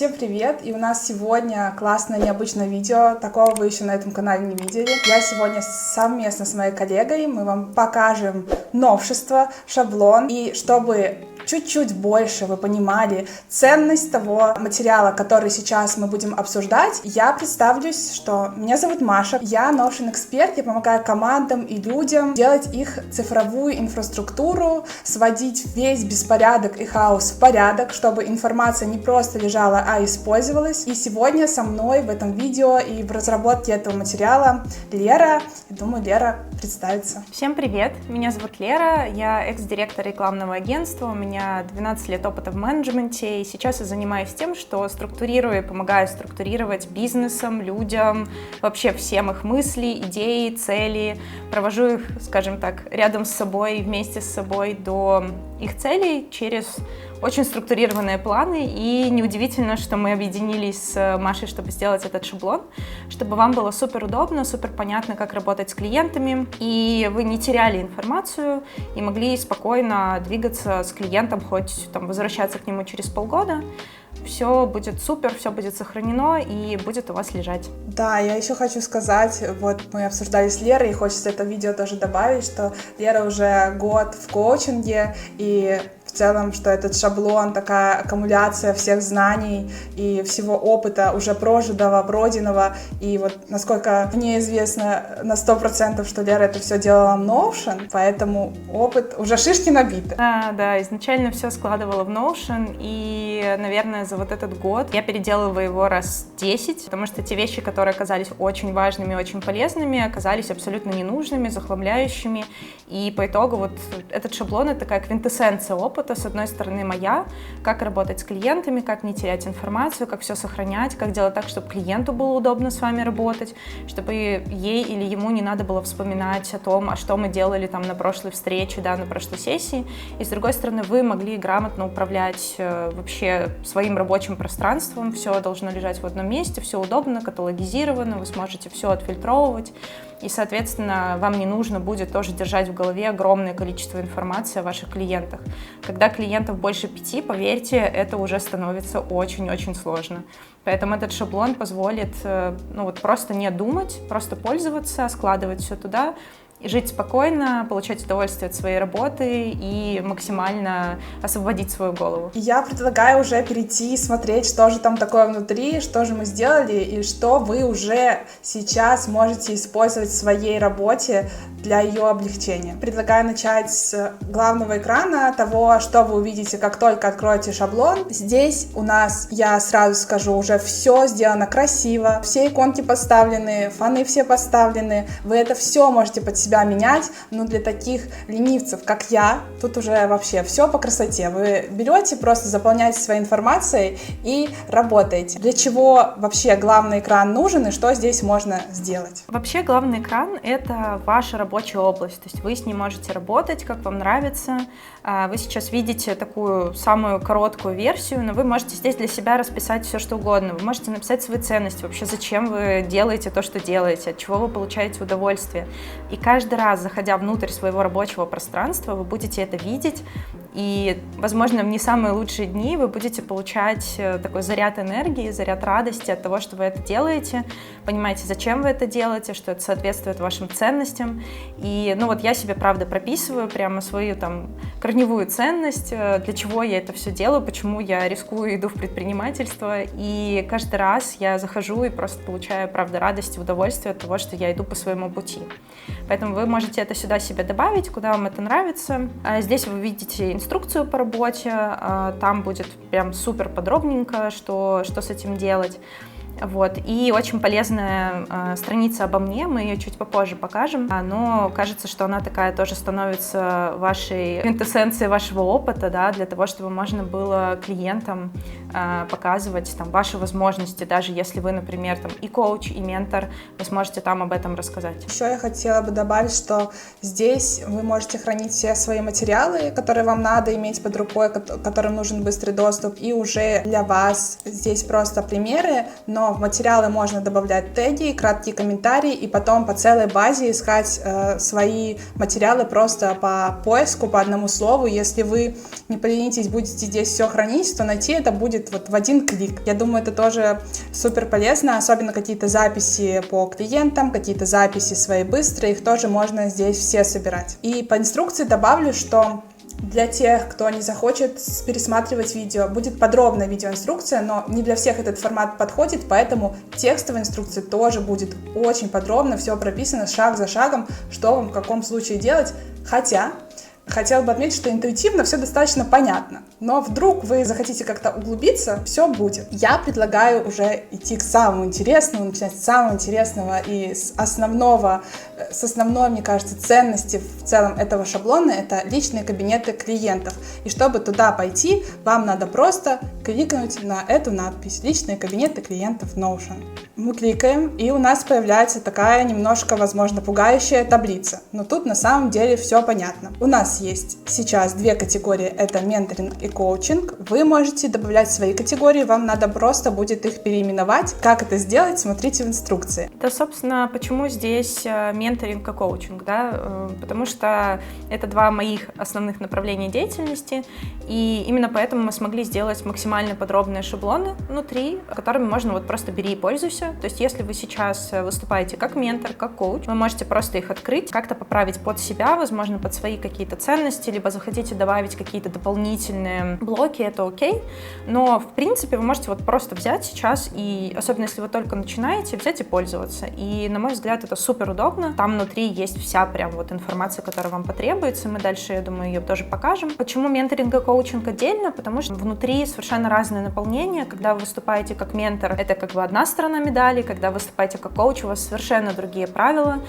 Всем привет! И у нас сегодня классное необычное видео. Такого вы еще на этом канале не видели. Я сегодня совместно с моей коллегой, мы вам покажем новшество, шаблон. И чтобы чуть-чуть больше вы понимали ценность того материала, который сейчас мы будем обсуждать, я представлюсь, что меня зовут Маша, я Notion эксперт, я помогаю командам и людям делать их цифровую инфраструктуру, сводить весь беспорядок и хаос в порядок, чтобы информация не просто лежала, а использовалась. И сегодня со мной в этом видео и в разработке этого материала Лера. Я думаю, Лера представится. Всем привет, меня зовут Лера, я экс-директор рекламного агентства, у меня 12 лет опыта в менеджменте, и сейчас я занимаюсь тем, что структурирую и помогаю структурировать бизнесам, людям, вообще всем их мысли, идеи, цели, провожу их, скажем так, рядом с собой, вместе с собой до их целей через очень структурированные планы, и неудивительно, что мы объединились с Машей, чтобы сделать этот шаблон, чтобы вам было супер удобно, супер понятно, как работать с клиентами, и вы не теряли информацию и могли спокойно двигаться с клиентом, хоть там возвращаться к нему через полгода. Все будет супер, все будет сохранено и будет у вас лежать. Да, я еще хочу сказать, вот мы обсуждали с Лерой, и хочется это видео тоже добавить, что Лера уже год в коучинге, и в целом, что этот шаблон, такая аккумуляция всех знаний и всего опыта уже прожитого, пройденного, и вот насколько мне известно на 100%, что Лера это все делала в Notion, поэтому опыт уже шишки набиты. Да, изначально все складывала в Notion, и, наверное, за вот этот год я переделывала его раз 10, потому что те вещи, которые оказались очень важными, очень полезными, оказались абсолютно ненужными, захламляющими, и по итогу вот этот шаблон — это такая квинтэссенция опыта. С одной стороны, моя, как работать с клиентами, как не терять информацию, как все сохранять, как делать так, чтобы клиенту было удобно с вами работать, чтобы ей или ему не надо было вспоминать о том, а что мы делали там на прошлой встрече, да, на прошлой сессии. И с другой стороны, вы могли грамотно управлять вообще своим рабочим пространством, все должно лежать в одном месте, все удобно, каталогизировано, вы сможете все отфильтровывать. И, соответственно, вам не нужно будет тоже держать в голове огромное количество информации о ваших клиентах. Когда клиентов больше 5, поверьте, это уже становится очень-очень сложно. Поэтому этот шаблон позволит просто не думать, просто пользоваться, складывать все туда, и жить спокойно, получать удовольствие от своей работы и максимально освободить свою голову. Я предлагаю уже перейти и смотреть, что же там такое внутри, что же мы сделали и что вы уже сейчас можете использовать в своей работе для ее облегчения. Предлагаю начать с главного экрана, того, что вы увидите, как только откроете шаблон. Здесь у нас, я сразу скажу, уже все сделано красиво, все иконки поставлены, фоны все поставлены, вы это все можете под себя менять, но для таких ленивцев, как я, тут уже вообще все по красоте. Вы берете, просто заполняете своей информацией и работаете. Для чего вообще главный экран нужен и что здесь можно сделать? Вообще главный экран — это ваша рабочая область, то есть вы с ней можете работать, как вам нравится. Вы сейчас видите такую самую короткую версию, но вы можете здесь для себя расписать все, что угодно. Вы можете написать свои ценности, вообще зачем вы делаете то, что делаете, от чего вы получаете удовольствие. И каждый раз, заходя внутрь своего рабочего пространства, вы будете это видеть, и, возможно, в не самые лучшие дни вы будете получать такой заряд энергии, заряд радости от того, что вы это делаете, понимаете, зачем вы это делаете, что это соответствует вашим ценностям. И, я себе, правда, прописываю прямо свою там корневую ценность, для чего я это все делаю, почему я рискую, иду в предпринимательство, и каждый раз я захожу и просто получаю, правда, радость и удовольствие от того, что я иду по своему пути. Поэтому вы можете это сюда себе добавить, куда вам это нравится. Здесь вы видите инструкцию по работе, там будет прям супер подробненько, что с этим делать. Вот. И очень полезная страница обо мне, мы ее чуть попозже покажем, но кажется, что она такая тоже становится вашей квинтэссенцией вашего опыта, да, для того, чтобы можно было клиентам показывать там ваши возможности, даже если вы, например, там и коуч, и ментор, вы сможете там об этом рассказать. Еще я хотела бы добавить, что здесь вы можете хранить все свои материалы, которые вам надо иметь под рукой, которым нужен быстрый доступ, и уже для вас здесь просто примеры, но но в материалы можно добавлять теги, краткие комментарии и потом по целой базе искать свои материалы просто по поиску, по одному слову. Если вы не поленитесь, будете здесь все хранить, то найти это будет вот в один клик. Я думаю, это тоже супер полезно, особенно какие-то записи по клиентам, какие-то записи свои быстрые, их тоже можно здесь все собирать. И по инструкции добавлю, что для тех, кто не захочет пересматривать видео, будет подробная видеоинструкция, но не для всех этот формат подходит, поэтому текстовая инструкция тоже будет очень подробно, все прописано шаг за шагом, что вам в каком случае делать. Хотя хотела бы отметить, что интуитивно все достаточно понятно, но вдруг вы захотите как-то углубиться, все будет. Я предлагаю уже идти к самому интересному, начинать с самого интересного и с основной, мне кажется, ценности в целом этого шаблона — это личные кабинеты клиентов. И чтобы туда пойти, вам надо просто кликнуть на эту надпись «Личные кабинеты клиентов Notion». Мы кликаем, и у нас появляется такая немножко, возможно, пугающая таблица. Но тут на самом деле все понятно. У нас есть сейчас две категории, это менторинг и коучинг. Вы можете добавлять свои категории, вам надо просто будет их переименовать. Как это сделать, смотрите в инструкции. Да, собственно, почему здесь менторинг и коучинг, да? Потому что это два моих основных направления деятельности, и именно поэтому мы смогли сделать максимально подробные шаблоны внутри, которыми можно вот просто бери и пользуйся. То есть если вы сейчас выступаете как ментор, как коуч, вы можете просто их открыть, как-то поправить под себя, возможно, под свои какие-то ценности, либо захотите добавить какие-то дополнительные блоки, это окей. Но, в принципе, вы можете вот просто взять сейчас, и особенно если вы только начинаете, взять и пользоваться. И, на мой взгляд, это супер удобно. Там внутри есть вся прям вот информация, которая вам потребуется. Мы дальше, я думаю, ее тоже покажем. Почему менторинг и коучинг отдельно? Потому что внутри совершенно разное наполнение. Когда вы выступаете как ментор, это как бы одна сторона медали. Когда вы выступаете как коуч, у вас совершенно другие правила.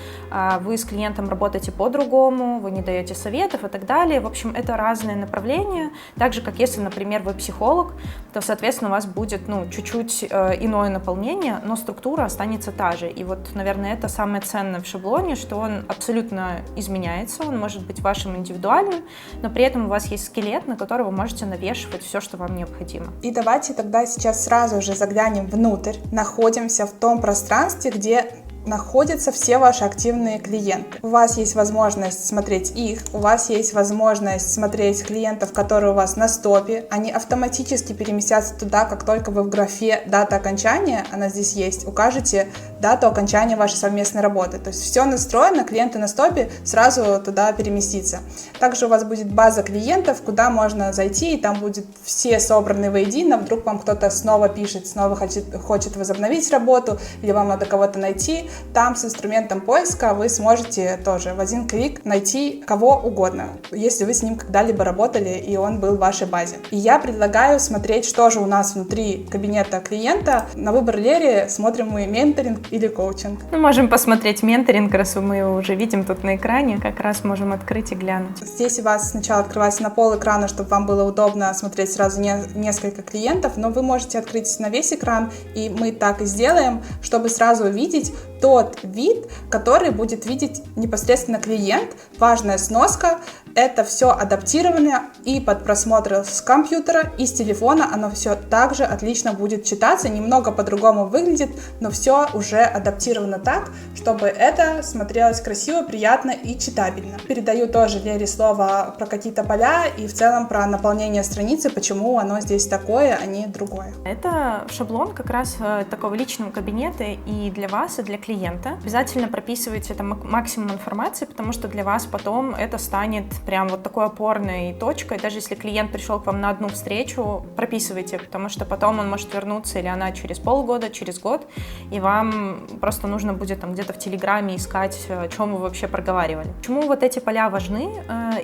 Вы с клиентом работаете по-другому, вы не даете советов и так далее. В общем, это разные направления. Так же, как если, например, вы психолог, то, соответственно, у вас будет, чуть-чуть иное наполнение, но структура останется та же. И вот, наверное, это самое ценное в шаблоне, что он абсолютно изменяется, он может быть вашим индивидуальным, но при этом у вас есть скелет, на который вы можете навешивать все, что вам необходимо. И давайте тогда сейчас сразу же заглянем внутрь, находимся в том пространстве, где находятся все ваши активные клиенты. У вас есть возможность смотреть их, у вас есть возможность смотреть клиентов, которые у вас на стопе. Они автоматически переместятся туда, как только вы в графе «Дата окончания», она здесь есть, укажете дату окончания вашей совместной работы. То есть все настроено, клиенты на стопе сразу туда переместится. Также у вас будет база клиентов, куда можно зайти, и там будет все собраны воедино. Вдруг вам кто-то снова пишет, снова хочет возобновить работу, или вам надо кого-то найти. Там с инструментом поиска вы сможете тоже в один клик найти кого угодно, если вы с ним когда-либо работали и он был в вашей базе. И я предлагаю смотреть, что же у нас внутри кабинета клиента. На выбор Леры смотрим мы менторинг или коучинг. Мы можем посмотреть менторинг, раз мы его уже видим тут на экране, как раз можем открыть и глянуть. Здесь у вас сначала открывается на пол экрана, чтобы вам было удобно смотреть сразу несколько клиентов, но вы можете открыть на весь экран, и мы так и сделаем, чтобы сразу увидеть тот вид, который будет видеть непосредственно клиент. Важная сноска. Это все адаптировано и под просмотр с компьютера, и с телефона. Оно все также отлично будет читаться. Немного по-другому выглядит, но все уже адаптировано так, чтобы это смотрелось красиво, приятно и читабельно. Передаю тоже Лере слово про какие-то поля и в целом про наполнение страницы, почему оно здесь такое, а не другое. Это шаблон как раз такого личного кабинета и для вас, и для клиента. Обязательно прописывайте это максимум информации, потому что для вас потом это станет прям вот такой опорной точкой. Даже если клиент пришел к вам на одну встречу, прописывайте, потому что потом он может вернуться, или она через полгода, через год, и вам просто нужно будет там где-то в Телеграме искать, о чем вы вообще проговаривали. Почему вот эти поля важны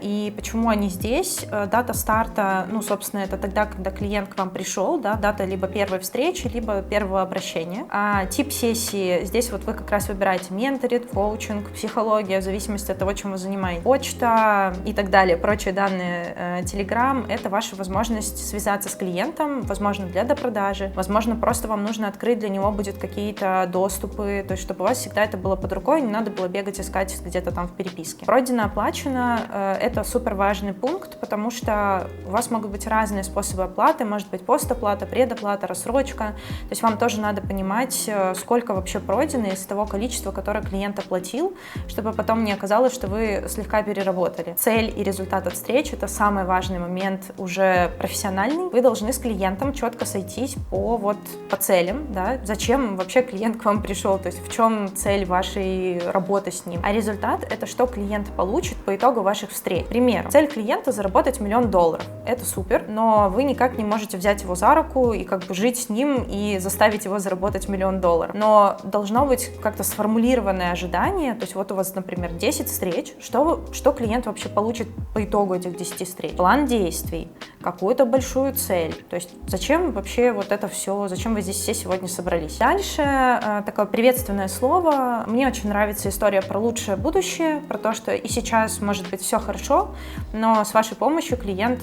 и почему они здесь? Дата старта, собственно, это тогда, когда клиент к вам пришел, да, дата либо первой встречи, либо первого обращения. А тип сессии, здесь вот вы как раз выбираете менторинг, коучинг, психология, в зависимости от того, чем вы занимаетесь, почта и так далее, прочие данные, Telegram — это ваша возможность связаться с клиентом, возможно, для допродажи, возможно, просто вам нужно открыть для него будет какие-то доступы, то есть чтобы у вас всегда это было под рукой, не надо было бегать искать где-то там в переписке. Пройдено, оплачено — это супер важный пункт, потому что у вас могут быть разные способы оплаты, может быть постоплата, предоплата, рассрочка, то есть вам тоже надо понимать, сколько вообще пройдено из того количества, которое клиент оплатил, чтобы потом не оказалось, что вы слегка переработали. Цель и результат от встречи — это самый важный момент уже профессиональный. Вы должны с клиентом четко сойтись по целям, да, зачем вообще клиент к вам пришел, то есть в чем цель вашей работы с ним. А результат — это что клиент получит по итогу ваших встреч. Пример. Цель клиента — заработать $1 миллион. Это супер, но вы никак не можете взять его за руку и как бы жить с ним и заставить его заработать $1 миллион. Но должно быть как-то сформулированное ожидание, то есть вот у вас, например, 10 встреч, что клиент вообще получит по итогу этих 10 встреч? План действий, какую-то большую цель, то есть зачем вообще вот это все, зачем вы здесь все сегодня собрались? Дальше такое приветственное слово. Мне очень нравится история про лучшее будущее, про то, что и сейчас может быть все хорошо, но с вашей помощью клиент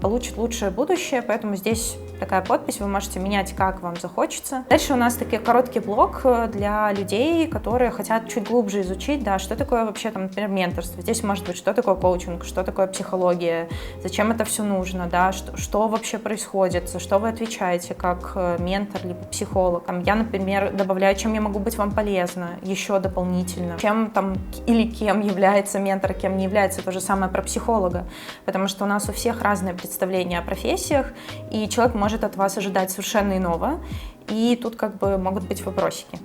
получит лучшее будущее, поэтому здесь такая подпись, вы можете менять, как вам захочется. Дальше у нас такой короткий блок для людей, которые хотят чуть глубже изучить, да, что такое вообще там, например, менторство. Здесь может быть, что такое коучинг, что такое психология, зачем это все нужно, да, что вообще происходит, за что вы отвечаете как ментор либо психолог. Там, я, например, добавляю, чем я могу быть вам полезна еще дополнительно, чем там или кем является ментор, кем не является, то же самое про психолога, потому что у нас у всех разное представление о профессиях, и человек может от вас ожидать совершенно иного, и тут как бы могут быть вопросики.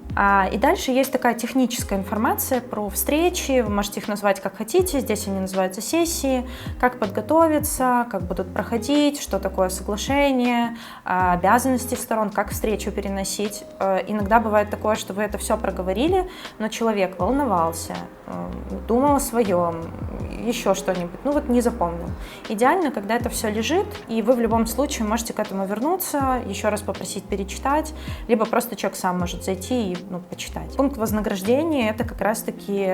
И дальше есть такая техническая информация про встречи, вы можете их назвать как хотите, здесь они называются сессии, как подготовиться, как будут проходить, что такое соглашение, обязанности сторон, как встречу переносить. Иногда бывает такое, что вы это все проговорили, но человек волновался, думал о своем, еще что-нибудь, не запомнил. Идеально, когда это все лежит, и вы в любом случае можете к этому вернуться, еще раз попросить перечитать, либо просто человек сам может зайти и почитать. Пункт вознаграждения — это как раз-таки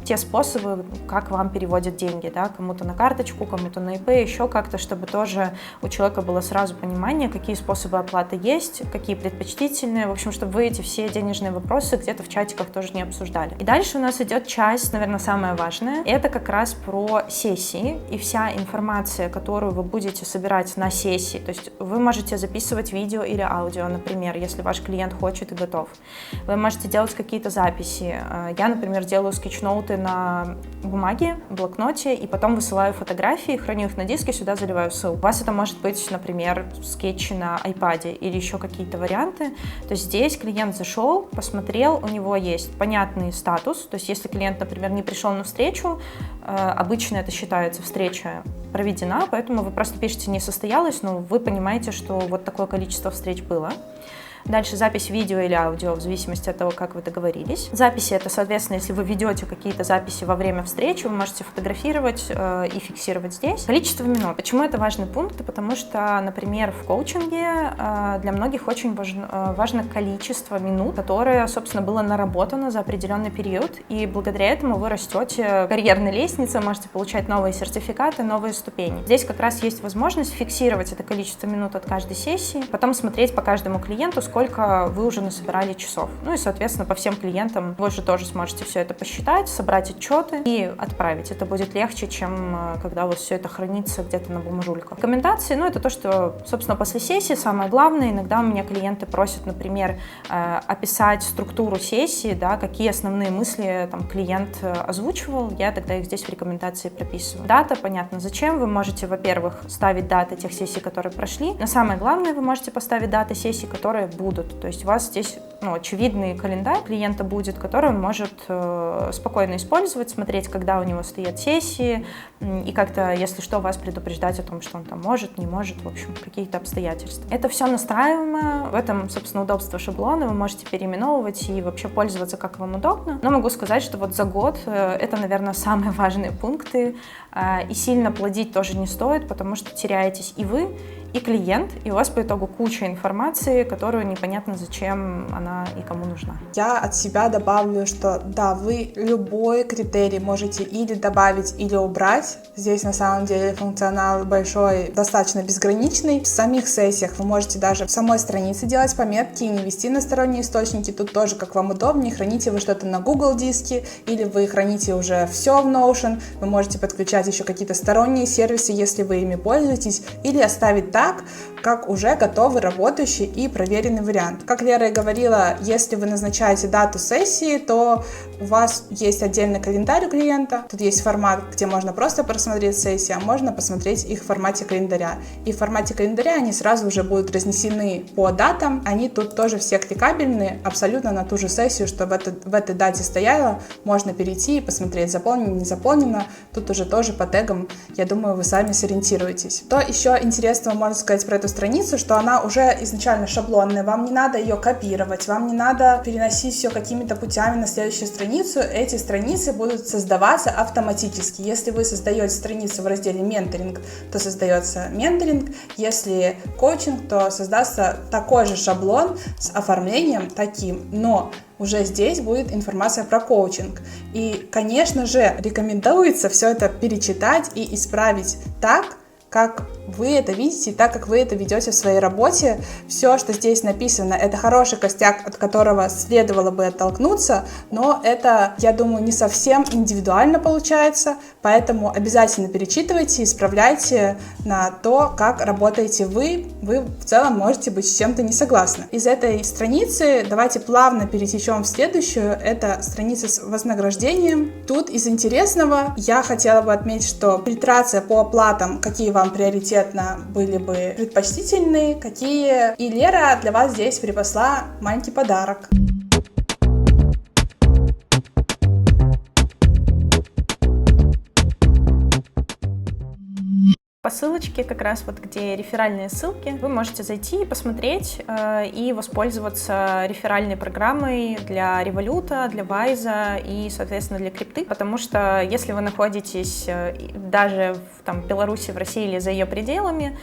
те способы, как вам переводят деньги, да, кому-то на карточку, кому-то на ИП, еще как-то, чтобы тоже у человека было сразу понимание, какие способы оплаты есть, какие предпочтительные, в общем, чтобы вы эти все денежные вопросы где-то в чатиках тоже не обсуждали. И дальше у нас идет часть, наверное, самая важная, это как раз про сессии и вся информация, которую вы будете собирать на сессии, то есть вы можете записывать видео или аудио, например, если ваш клиент хочет и готов. Вы можете делать какие-то записи. Я, например, делаю скетчноуты на бумаге, блокноте, и потом высылаю фотографии, храню их на диске, сюда заливаю ссылку. У вас это может быть, например, скетчи на iPad или еще какие-то варианты. То есть здесь клиент зашел, посмотрел, у него есть понятный статус, то есть если клиент, например, не пришел на встречу, обычно это считается встреча проведена, поэтому вы просто пишете «не состоялось», но вы понимаете, что вот такое количество встреч было. Дальше запись видео или аудио, в зависимости от того, как вы договорились. Записи — это, соответственно, если вы ведете какие-то записи во время встречи, вы можете фотографировать и фиксировать здесь. Количество минут. Почему это важный пункт? Потому что, например, в коучинге для многих очень важно количество минут, которое, собственно, было наработано за определенный период, и благодаря этому вы растете в карьерной лестнице, можете получать новые сертификаты, новые ступени. Здесь как раз есть возможность фиксировать это количество минут от каждой сессии, потом смотреть по каждому клиенту, сколько вы уже насобирали часов. Ну и, соответственно, по всем клиентам вы же тоже сможете все это посчитать, собрать отчеты и отправить. Это будет легче, чем когда у вас все это хранится где-то на бумажульках. Рекомендации, это то, что, собственно, после сессии самое главное. Иногда у меня клиенты просят, например, описать структуру сессии, да, какие основные мысли там клиент озвучивал, я тогда их здесь в рекомендации прописываю. Дата, понятно, зачем. Вы можете, во-первых, ставить даты тех сессий, которые прошли, но самое главное, вы можете поставить даты сессий, которые будут. То есть у вас здесь очевидный календарь клиента будет, который он может спокойно использовать, смотреть, когда у него стоят сессии, и как-то, если что, вас предупреждать о том, что он там может, не может, в общем, какие-то обстоятельства. Это все настраиваемо, в этом, собственно, удобство шаблона, вы можете переименовывать и вообще пользоваться как вам удобно. Но могу сказать, что вот за год это, наверное, самые важные пункты, и сильно плодить тоже не стоит, потому что теряетесь и вы, и клиент, и у вас по итогу куча информации, которую непонятно зачем она и кому нужна. Я от себя добавлю, что да, вы любой критерий можете или добавить, или убрать. Здесь на самом деле функционал большой, достаточно безграничный. В самих сессиях вы можете даже в самой странице делать пометки и не вести на сторонние источники. Тут тоже как вам удобнее. Храните вы что-то на Google диске или вы храните уже все в Notion. Вы можете подключать еще какие-то сторонние сервисы, если вы ими пользуетесь, или оставить так, как уже готовый, работающий и проверенный вариант. Как Лера и говорила, если вы назначаете дату сессии, то у вас есть отдельный календарь у клиента. Тут есть формат, где можно просто просмотреть сессии, а можно посмотреть их в формате календаря. И в формате календаря они сразу уже будут разнесены по датам. Они тут тоже все кликабельные, абсолютно на ту же сессию, что в этой дате стояло. Можно перейти и посмотреть, заполнено, не заполнено. Тут уже тоже по тегам, я думаю, вы сами сориентируетесь. То еще интересного можно сказать про эту страницу, что она уже изначально шаблонная. Вам не надо ее копировать, вам не надо переносить все какими-то путями на следующую страницу. Эти страницы будут создаваться автоматически. Если вы создаете страницу в разделе «Менторинг», то создается менторинг. Если коучинг, то создастся такой же шаблон с оформлением таким. Но уже здесь будет информация про коучинг. И, конечно же, рекомендуется все это перечитать и исправить так, как вы это видите, и так как вы это ведете в своей работе. Все, что здесь написано, это хороший костяк, от которого следовало бы оттолкнуться, но это, я думаю, не совсем индивидуально получается, поэтому обязательно перечитывайте, исправляйте на то, как работаете вы. Вы в целом можете быть с чем-то не согласны. Из этой страницы давайте плавно перетечем в следующую. Это страница с вознаграждением. Тут из интересного я хотела бы отметить, что фильтрация по оплатам, какие вам приоритетно были бы предпочтительны, какие. И Лера для вас здесь припасла маленький подарок. По ссылочке, как раз вот где реферальные ссылки, вы можете зайти и посмотреть и воспользоваться реферальной программой для Revolut, для Wise и, соответственно, для крипты, потому что если вы находитесь даже в Беларуси, в России или за ее пределами,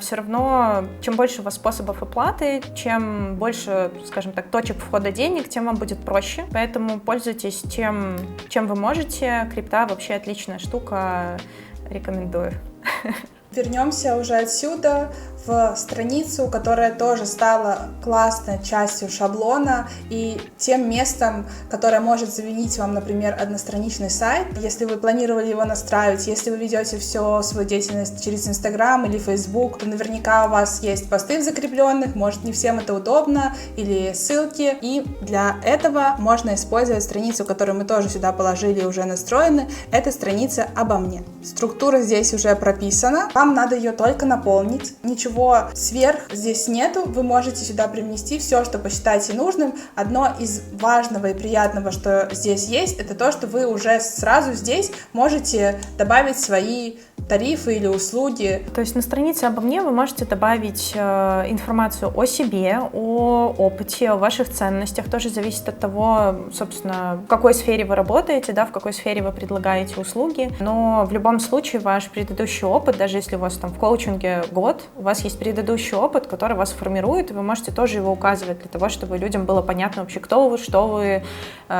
все равно, чем больше у вас способов оплаты, чем больше, скажем так, точек входа денег, тем вам будет проще, поэтому пользуйтесь чем вы можете. Крипта вообще отличная штука, рекомендую. Вернемся уже отсюда в страницу, которая тоже стала классной частью шаблона и тем местом, которое может заменить вам, например, одностраничный сайт. Если вы планировали его настраивать, если вы ведете всю свою деятельность через Instagram или Facebook, то наверняка у вас есть посты в закрепленных, может, не всем это удобно, или ссылки. И для этого можно использовать страницу, которую мы тоже сюда положили и уже настроены. Это страница «Обо мне». Структура здесь уже прописана. Вам надо ее только наполнить. Ничего сверх здесь нету. Вы можете сюда привнести все, что посчитаете нужным. Одно из важного и приятного, что здесь есть, это то, что вы уже сразу здесь можете добавить свои тарифы или услуги. То есть на странице «Обо мне» вы можете добавить информацию о себе, о опыте, о ваших ценностях. Тоже зависит от того, собственно, в какой сфере вы работаете, да, в какой сфере вы предлагаете услуги. Но в любом случае ваш предыдущий опыт, даже если у вас там в коучинге год, у вас есть предыдущий опыт, который вас формирует, и вы можете тоже его указывать для того, чтобы людям было понятно вообще, кто вы, что вы,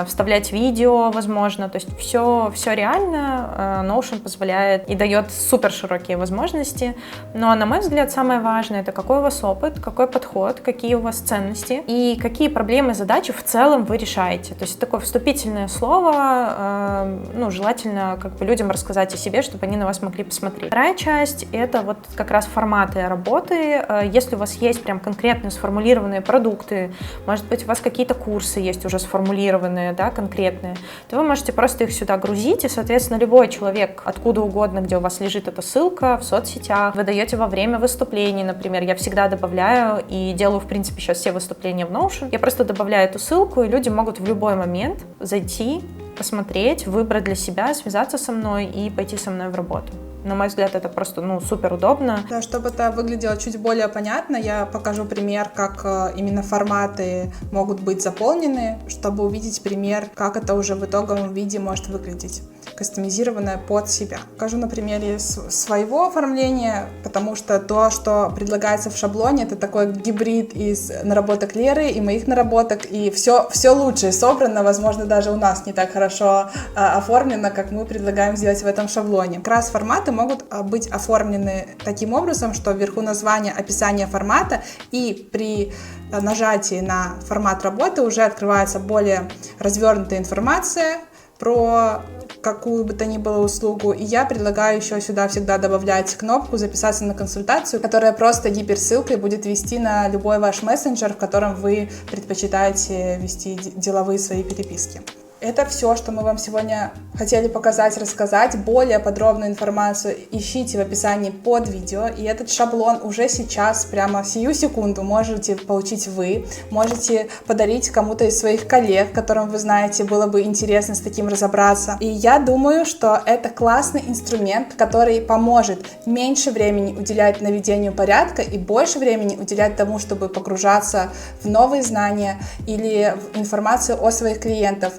вставлять видео, возможно. То есть все реально. Notion позволяет и дает супер широкие возможности, но, на мой взгляд, самое важное — это какой у вас опыт, какой подход, какие у вас ценности и какие проблемы, задачи в целом вы решаете. То есть такое вступительное слово, желательно людям рассказать о себе, чтобы они на вас могли посмотреть. Вторая часть — это вот как раз форматы работы. Если у вас есть прям конкретные сформулированные продукты, может быть, у вас какие-то курсы есть уже сформулированные, да, конкретные, то вы можете просто их сюда грузить, и, соответственно, любой человек, откуда угодно, где у вас лежит эта ссылка, в соцсетях, вы даете во время выступлений, например, я всегда добавляю и делаю, в принципе, сейчас все выступления в Notion, я просто добавляю эту ссылку, и люди могут в любой момент зайти, посмотреть, выбрать для себя, связаться со мной и пойти со мной в работу. На мой взгляд, это просто, супер удобно. Да, чтобы это выглядело чуть более понятно, я покажу пример, как именно форматы могут быть заполнены, чтобы увидеть пример, как это уже в итоговом виде может выглядеть. кастомизированное под себя. Покажу на примере своего оформления, потому что то, что предлагается в шаблоне, это такой гибрид из наработок Леры и моих наработок, и все лучшее собрано, возможно, даже у нас не так хорошо оформлено, как мы предлагаем сделать в этом шаблоне. Как раз форматы могут быть оформлены таким образом, что вверху название, описание формата, и при нажатии на формат работы уже открывается более развернутая информация про какую бы то ни было услугу. И я предлагаю еще сюда всегда добавлять кнопку «Записаться на консультацию», которая просто гиперссылкой будет вести на любой ваш мессенджер, в котором вы предпочитаете вести деловые свои переписки. Это все, что мы вам сегодня хотели показать, рассказать. Более подробную информацию ищите в описании под видео. И этот шаблон уже сейчас, прямо сию секунду, можете получить вы. Можете подарить кому-то из своих коллег, которым вы знаете, было бы интересно с таким разобраться. И я думаю, что это классный инструмент, который поможет меньше времени уделять наведению порядка и больше времени уделять тому, чтобы погружаться в новые знания или в информацию о своих клиентах.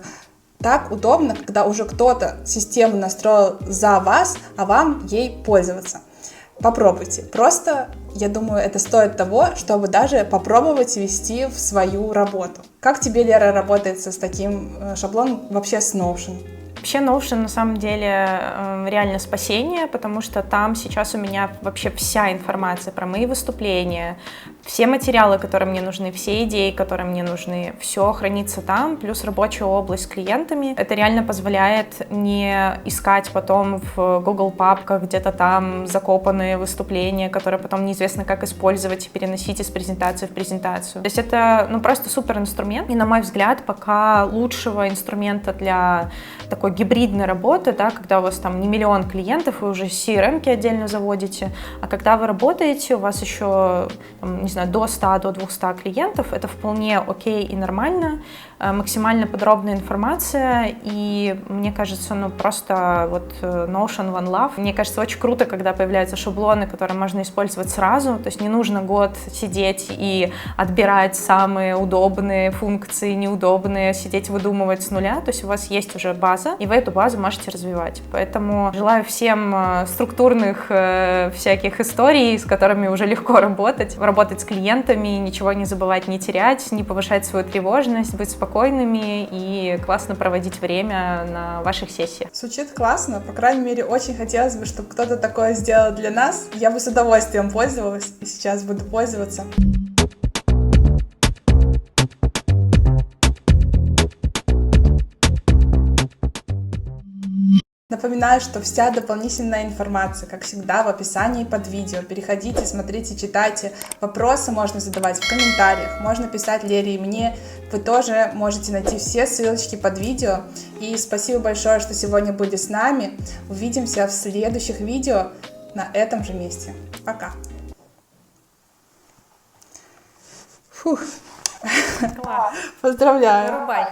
Так удобно, когда уже кто-то систему настроил за вас, а вам ей пользоваться. Попробуйте. Просто, я думаю, это стоит того, чтобы даже попробовать ввести в свою работу. Как тебе, Лера, работается с таким шаблоном, вообще с Notion? Вообще Notion на самом деле реально спасение, потому что там сейчас у меня вообще вся информация про мои выступления, все материалы, которые мне нужны, все идеи, которые мне нужны, все хранится там, плюс рабочая область с клиентами. Это реально позволяет не искать потом в Google папках где-то там закопанные выступления, которые потом неизвестно как использовать и переносить из презентации в презентацию. То есть это просто супер инструмент, и на мой взгляд пока лучшего инструмента для такой гибридной работы, да, когда у вас там не миллион клиентов, вы уже CRM-ки отдельно заводите, а когда вы работаете, у вас еще, там, не знаю, до 100, до 200 клиентов, это вполне окей и нормально, максимально подробная информация, и мне кажется, просто вот Notion One Love, мне кажется, очень круто, когда появляются шаблоны, которые можно использовать сразу, то есть не нужно год сидеть и отбирать самые удобные функции, неудобные, сидеть выдумывать с нуля, то есть у вас есть уже база, и вы эту базу можете развивать. Поэтому желаю всем структурных всяких историй, с которыми уже легко работать с клиентами, ничего не забывать, не терять, не повышать свою тревожность, быть спокойными и классно проводить время на ваших сессиях. Звучит классно, по крайней мере, очень хотелось бы, чтобы кто-то такое сделал для нас. Я бы с удовольствием пользовалась и сейчас буду пользоваться. Напоминаю, что вся дополнительная информация, как всегда, в описании под видео. Переходите, смотрите, читайте. Вопросы можно задавать в комментариях, можно писать Лере и мне. Вы тоже можете найти все ссылочки под видео. И спасибо большое, что сегодня были с нами. Увидимся в следующих видео на этом же месте. Пока! Фух. Класс. Поздравляю! Вырубай.